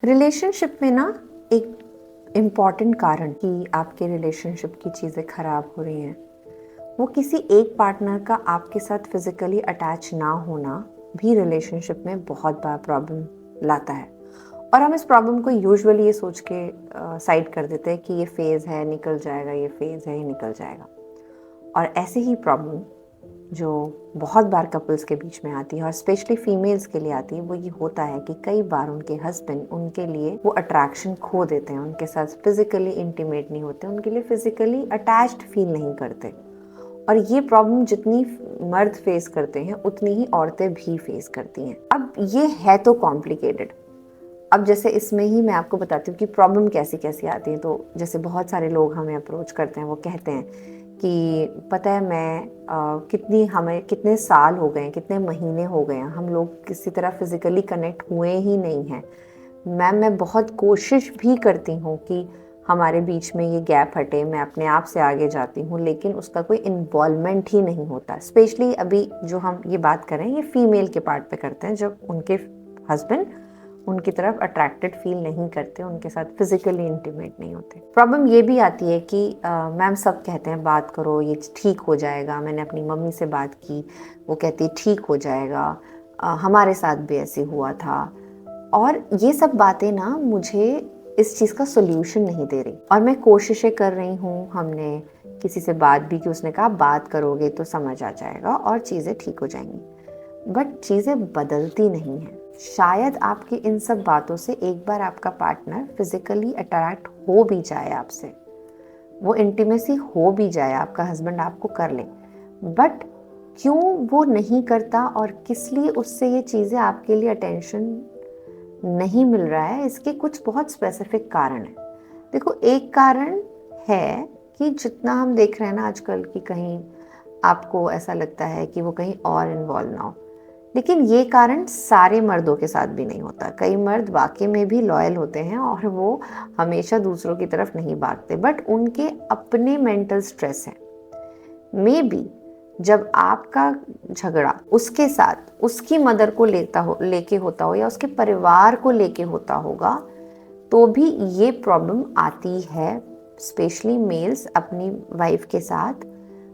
Relationship में ना एक इम्पॉर्टेंट कारण कि आपके रिलेशनशिप की चीज़ें ख़राब हो रही हैं, वो किसी एक पार्टनर का आपके साथ फिज़िकली अटैच ना होना भी रिलेशनशिप में बहुत बड़ा प्रॉब्लम लाता है। और हम इस प्रॉब्लम को यूजुअली ये सोच के साइड कर देते हैं कि ये फेज़ है, निकल जाएगा, ये फेज़ है, ये निकल जाएगा। और ऐसे ही प्रॉब्लम जो बहुत बार कपल्स के बीच में आती है और स्पेशली फीमेल्स के लिए आती है, वो ये होता है कि कई बार उनके हस्बैंड उनके लिए वो अट्रैक्शन खो देते हैं, उनके साथ फिजिकली इंटीमेट नहीं होते, उनके लिए फिजिकली अटैच्ड फील नहीं करते। और ये प्रॉब्लम जितनी मर्द फेस करते हैं उतनी ही औरतें भी फेस करती हैं। अब ये है तो कॉम्प्लिकेटेड। अब जैसे इसमें ही मैं आपको बताती हूँ कि प्रॉब्लम कैसी कैसी आती है। तो जैसे बहुत सारे लोग हमें अप्रोच करते हैं, वो कहते हैं कि पता है हमें कितने साल हो गए हैं, कितने महीने हो गए हैं, हम लोग किसी तरह फिजिकली कनेक्ट हुए ही नहीं हैं। मैं बहुत कोशिश भी करती हूँ कि हमारे बीच में ये गैप हटे, मैं अपने आप से आगे जाती हूँ, लेकिन उसका कोई इन्वॉल्वमेंट ही नहीं होता। स्पेशली अभी जो हम ये बात करें, ये फीमेल के पार्ट पे करते हैं, जब उनके हस्बैंड उनकी तरफ अट्रैक्टेड फील नहीं करते, उनके साथ फिजिकली इंटीमेट नहीं होते। प्रॉब्लम ये भी आती है कि मैम सब कहते हैं बात करो, ये ठीक हो जाएगा। मैंने अपनी मम्मी से बात की, वो कहती है ठीक हो जाएगा, हमारे साथ भी ऐसे हुआ था। और ये सब बातें ना मुझे इस चीज़ का सोल्यूशन नहीं दे रही, और मैं कोशिशें कर रही हूँ। हमने किसी से बात भी की, उसने कहा बात करोगे तो समझ आ जाएगा और चीज़ें ठीक हो जाएंगी, बट चीज़ें बदलती नहीं हैं। शायद आपकी इन सब बातों से एक बार आपका पार्टनर फिजिकली अट्रैक्ट हो भी जाए आपसे, वो इंटीमेसी हो भी जाए, आपका हस्बैंड आपको कर ले, बट क्यों वो नहीं करता और किस लिए उससे ये चीज़ें आपके लिए अटेंशन नहीं मिल रहा है, इसके कुछ बहुत स्पेसिफिक कारण है। देखो, एक कारण है कि जितना हम देख रहे हैं ना आजकल कि कहीं आपको ऐसा लगता है कि वो कहीं और इन्वॉल्व ना हो, लेकिन ये कारण सारे मर्दों के साथ भी नहीं होता। कई मर्द वाकई में भी लॉयल होते हैं और वो हमेशा दूसरों की तरफ नहीं भागते, बट उनके अपने मेंटल स्ट्रेस है। मे बी जब आपका झगड़ा उसके साथ उसकी मदर को लेके होता हो या उसके परिवार को लेके होता होगा, तो भी ये प्रॉब्लम आती है। स्पेशली मेल्स अपनी वाइफ के साथ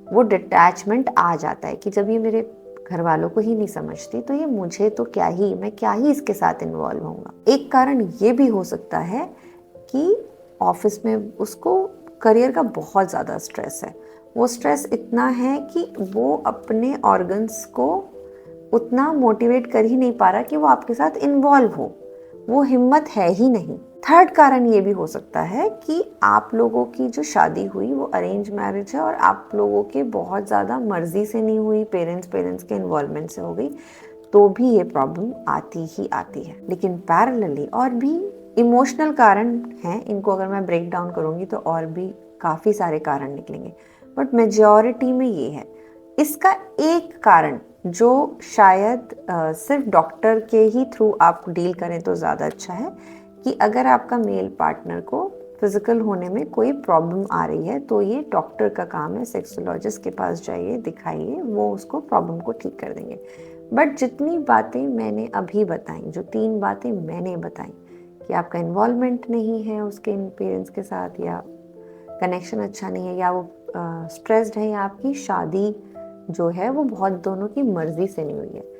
वो डिटैचमेंट आ जाता है कि जब ये मेरे घर वालों को ही नहीं समझती, तो ये मुझे तो मैं क्या ही इसके साथ इन्वॉल्व होऊंगा। एक कारण ये भी हो सकता है कि ऑफिस में उसको करियर का बहुत ज़्यादा स्ट्रेस है। वो स्ट्रेस इतना है कि वो अपने ऑर्गन्स को उतना मोटिवेट कर ही नहीं पा रहा कि वो आपके साथ इन्वॉल्व हो, वो हिम्मत है ही नहीं। थर्ड कारण ये भी हो सकता है कि आप लोगों की जो शादी हुई वो अरेंज मैरिज है और आप लोगों के बहुत ज़्यादा मर्जी से नहीं हुई, पेरेंट्स के इन्वॉल्वमेंट से हो गई, तो भी ये प्रॉब्लम आती ही आती है। लेकिन पैरेलली और भी इमोशनल कारण हैं, इनको अगर मैं ब्रेक डाउन करूँगी तो और भी काफ़ी सारे कारण निकलेंगे, बट मेजॉरिटी में ये है। इसका एक कारण जो शायद सिर्फ डॉक्टर के ही थ्रू आप डील करें तो ज़्यादा अच्छा है, कि अगर आपका मेल पार्टनर को फिजिकल होने में कोई प्रॉब्लम आ रही है तो ये डॉक्टर का काम है। सेक्सोलॉजिस्ट के पास जाइए, दिखाइए, वो उसको प्रॉब्लम को ठीक कर देंगे। बट जितनी बातें मैंने अभी बताई, जो 3 बातें मैंने बताई, कि आपका इन्वॉल्वमेंट नहीं है उसके पेरेंट्स के साथ, या कनेक्शन अच्छा नहीं है, या वो स्ट्रेस्ड है, या आपकी शादी जो है वो बहुत दोनों की मर्जी से नहीं हुई है,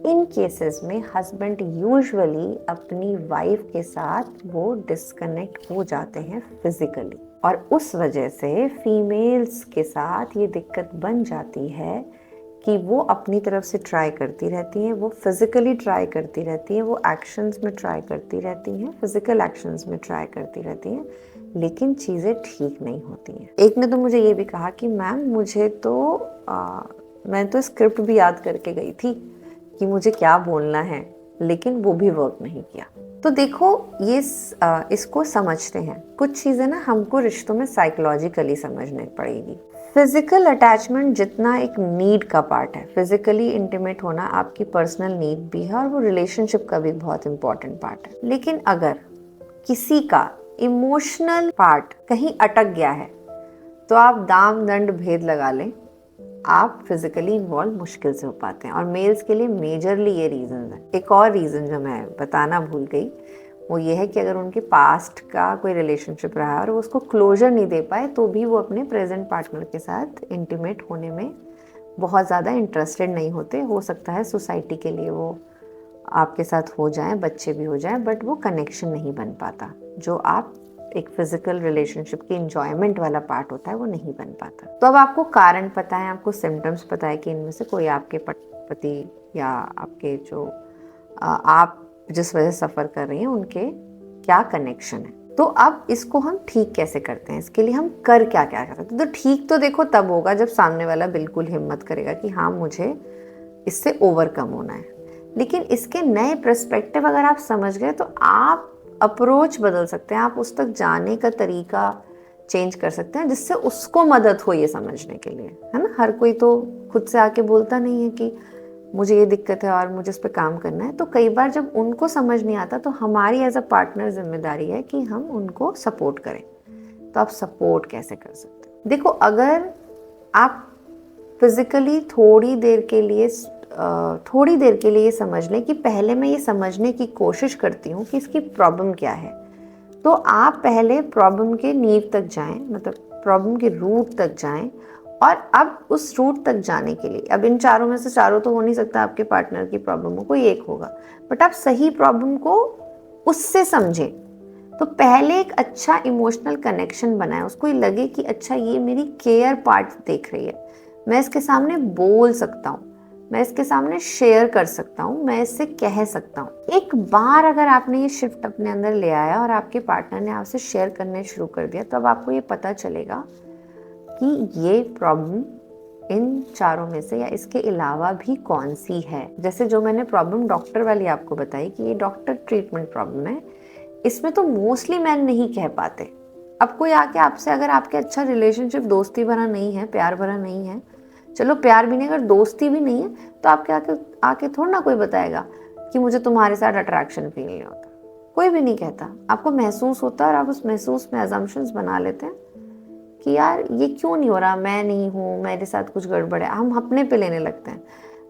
इन केसेस में हस्बैंड यूजुअली अपनी वाइफ के साथ वो डिस्कनेक्ट हो जाते हैं फिजिकली, और उस वजह से फीमेल्स के साथ ये दिक्कत बन जाती है कि वो अपनी तरफ से ट्राई करती रहती हैं, वो फिजिकली ट्राई करती रहती हैं, वो एक्शंस में ट्राई करती रहती हैं, फिजिकल एक्शंस में ट्राई करती रहती हैं, लेकिन चीज़ें ठीक नहीं होती हैं। एक ने तो मुझे ये भी कहा कि मैम मैं तो स्क्रिप्ट भी याद करके गई थी कि मुझे क्या बोलना है, लेकिन वो भी वर्क नहीं किया। तो देखो, इसको समझते हैं। कुछ चीज़ें ना हमको रिश्तों में साइकोलॉजिकली समझनी पड़ेगी। फिजिकल अटैचमेंट जितना एक नीड का पार्ट है, फिजिकली इंटीमेट होना आपकी पर्सनल नीड भी है और वो रिलेशनशिप का भी बहुत इंपॉर्टेंट पार्ट है। लेकिन अगर किसी का इमोशनल पार्ट कहीं अटक गया है, तो आप दाम दंड भेद लगा लें, आप फिजिकली इन्वॉल्व मुश्किल से हो पाते हैं। और मेल्स के लिए मेजरली ये रीजन है। एक और रीजन जो मैं बताना भूल गई, वो ये है कि अगर उनके पास्ट का कोई रिलेशनशिप रहा और वो उसको क्लोजर नहीं दे पाए तो भी वो अपने प्रेजेंट पार्टनर के साथ इंटीमेट होने में बहुत ज़्यादा इंटरेस्टेड नहीं होते। हो सकता है सोसाइटी के लिए वो आपके साथ हो जाएं, बच्चे भी हो जाएं, बट वो कनेक्शन नहीं बन पाता। जो आप एक फिजिकल रिलेशनशिप की इंजॉयमेंट वाला पार्ट होता है वो नहीं बन पाता। तो अब आपको कारण पता है, आपको सिम्टम्स पता है कि इनमें से कोई आपके पति या आपके जो आप जिस वजह से सफ़र कर रही हैं उनके क्या कनेक्शन है। तो अब इसको हम ठीक कैसे करते हैं, इसके लिए हम कर क्या क्या कर सकते हैं। तो ठीक तो देखो तब होगा जब सामने वाला बिल्कुल हिम्मत करेगा कि हाँ मुझे इससे ओवरकम होना है। लेकिन इसके नए पर्सपेक्टिव अगर आप समझ गए तो आप अप्रोच बदल सकते हैं, आप उस तक जाने का तरीका चेंज कर सकते हैं जिससे उसको मदद हो ये समझने के लिए, है ना। हर कोई तो खुद से आके बोलता नहीं है कि मुझे ये दिक्कत है और मुझे इस पर काम करना है। तो कई बार जब उनको समझ नहीं आता तो हमारी एज अ पार्टनर जिम्मेदारी है कि हम उनको सपोर्ट करें। तो आप सपोर्ट कैसे कर सकते हैं? देखो, अगर आप फिजिकली थोड़ी देर के लिए समझ लें कि पहले मैं ये समझने की कोशिश करती हूँ कि इसकी प्रॉब्लम क्या है, तो आप पहले प्रॉब्लम के नींव तक जाएं, मतलब प्रॉब्लम के रूट तक जाएं। और अब उस रूट तक जाने के लिए, अब इन चारों में से चारों तो हो नहीं सकता, आपके पार्टनर की प्रॉब्लम हो, कोई एक होगा, बट आप सही प्रॉब्लम को उससे समझें। तो पहले एक अच्छा इमोशनल कनेक्शन बनाएं, उसको ये लगे कि अच्छा ये मेरी केयर पार्ट देख रही है, मैं इसके सामने बोल सकता हूँ, मैं इसके सामने शेयर कर सकता हूँ, मैं इससे कह सकता हूँ। एक बार अगर आपने ये शिफ्ट अपने अंदर ले आया और आपके पार्टनर ने आपसे शेयर करने शुरू कर दिया, तो अब आपको ये पता चलेगा कि ये प्रॉब्लम इन चारों में से या इसके अलावा भी कौन सी है। जैसे जो मैंने प्रॉब्लम डॉक्टर वाली आपको बताई कि ये डॉक्टर ट्रीटमेंट प्रॉब्लम है, इसमें तो मोस्टली मैन नहीं कह पाते। अब कोई आके आपसे, अगर आपके अच्छा रिलेशनशिप दोस्ती भरा नहीं है, प्यार भरा नहीं है, चलो प्यार भी नहीं, अगर दोस्ती भी नहीं है, तो आपके आके थोड़ा ना कोई बताएगा कि मुझे तुम्हारे साथ अट्रैक्शन फील नहीं होता। कोई भी नहीं कहता, आपको महसूस होता है और आप उस महसूस में अजम्पशंस बना लेते हैं कि यार ये क्यों नहीं हो रहा, मैं नहीं हूँ, मेरे साथ कुछ गड़बड़ है, हम अपने पे लेने लगते हैं।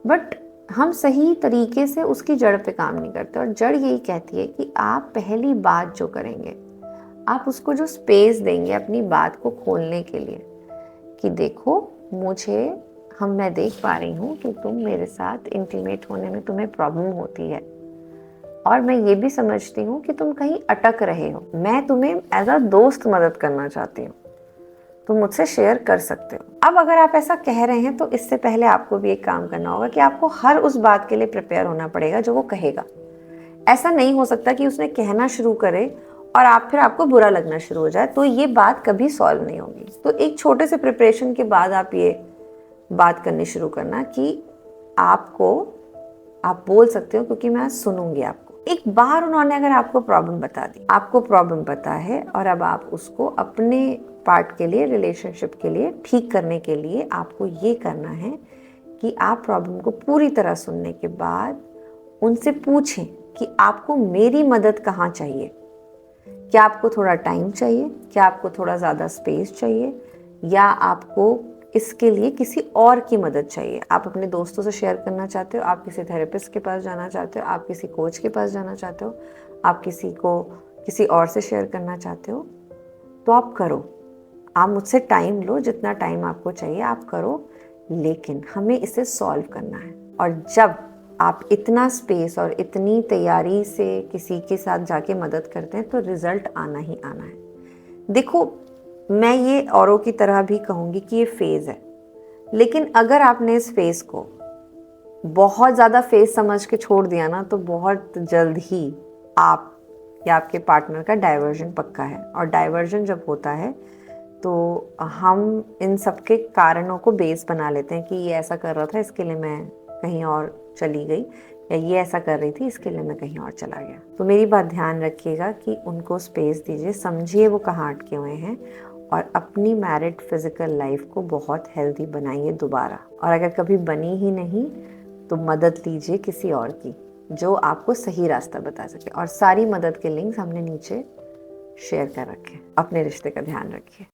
बट हम सही तरीके से उसकी जड़ पे काम नहीं करते, और जड़ यही कहती है कि आप पहली बात जो करेंगे, आप उसको जो स्पेस देंगे अपनी बात को खोलने के लिए कि देखो मैं देख पा रही हूँ कि तुम मेरे साथ इंटीमेट होने में तुम्हें प्रॉब्लम होती है, और मैं ये भी समझती हूँ कि तुम कहीं अटक रहे हो, मैं तुम्हें एज अ दोस्त मदद करना चाहती हूँ, तुम मुझसे शेयर कर सकते हो। अब अगर आप ऐसा कह रहे हैं तो इससे पहले आपको भी एक काम करना होगा कि आपको हर उस बात के लिए प्रिपेयर होना पड़ेगा जो वो कहेगा। ऐसा नहीं हो सकता कि उसने कहना शुरू करे और आपको बुरा लगना शुरू हो जाए, तो ये बात कभी सॉल्व नहीं होगी। तो एक छोटे से प्रिपरेशन के बाद आप ये बात करनी शुरू करना कि आप बोल सकते हो क्योंकि मैं सुनूंगी आपको। एक बार उन्होंने अगर आपको प्रॉब्लम बता दी, आपको प्रॉब्लम पता है, और अब आप उसको अपने पार्ट के लिए, रिलेशनशिप के लिए ठीक करने के लिए आपको ये करना है कि आप प्रॉब्लम को पूरी तरह सुनने के बाद उनसे पूछें कि आपको मेरी मदद कहाँ चाहिए। क्या आपको थोड़ा टाइम चाहिए, क्या आपको थोड़ा ज़्यादा स्पेस चाहिए, या आपको इसके लिए किसी और की मदद चाहिए। आप अपने दोस्तों से शेयर करना चाहते हो, आप किसी थेरेपिस्ट के पास जाना चाहते हो, आप किसी कोच के पास जाना चाहते हो, आप किसी और से शेयर करना चाहते हो, तो आप करो। आप मुझसे टाइम लो, जितना टाइम आपको चाहिए आप करो, लेकिन हमें इसे सॉल्व करना है। और जब आप इतना स्पेस और इतनी तैयारी से किसी के साथ जाके मदद करते हैं तो रिजल्ट आना ही आना है। देखो, मैं ये औरों की तरह भी कहूँगी कि ये फेज़ है, लेकिन अगर आपने इस फेज़ को बहुत ज़्यादा फेज़ समझ के छोड़ दिया ना, तो बहुत जल्द ही आप या आपके पार्टनर का डाइवर्जन पक्का है। और डाइवर्जन जब होता है तो हम इन सब के कारणों को बेस बना लेते हैं कि ये ऐसा कर रहा था इसके लिए मैं कहीं और चली गई, या ये ऐसा कर रही थी इसके लिए मैं कहीं और चला गया। तो मेरी बात ध्यान रखिएगा कि उनको स्पेस दीजिए, समझिए वो कहाँ अटके हुए हैं, और अपनी मैरिड फिजिकल लाइफ को बहुत हेल्दी बनाइए दोबारा। और अगर कभी बनी ही नहीं तो मदद लीजिए किसी और की जो आपको सही रास्ता बता सके। और सारी मदद के लिंक्स हमने नीचे शेयर कर रखे हैं। अपने रिश्ते का ध्यान रखिए।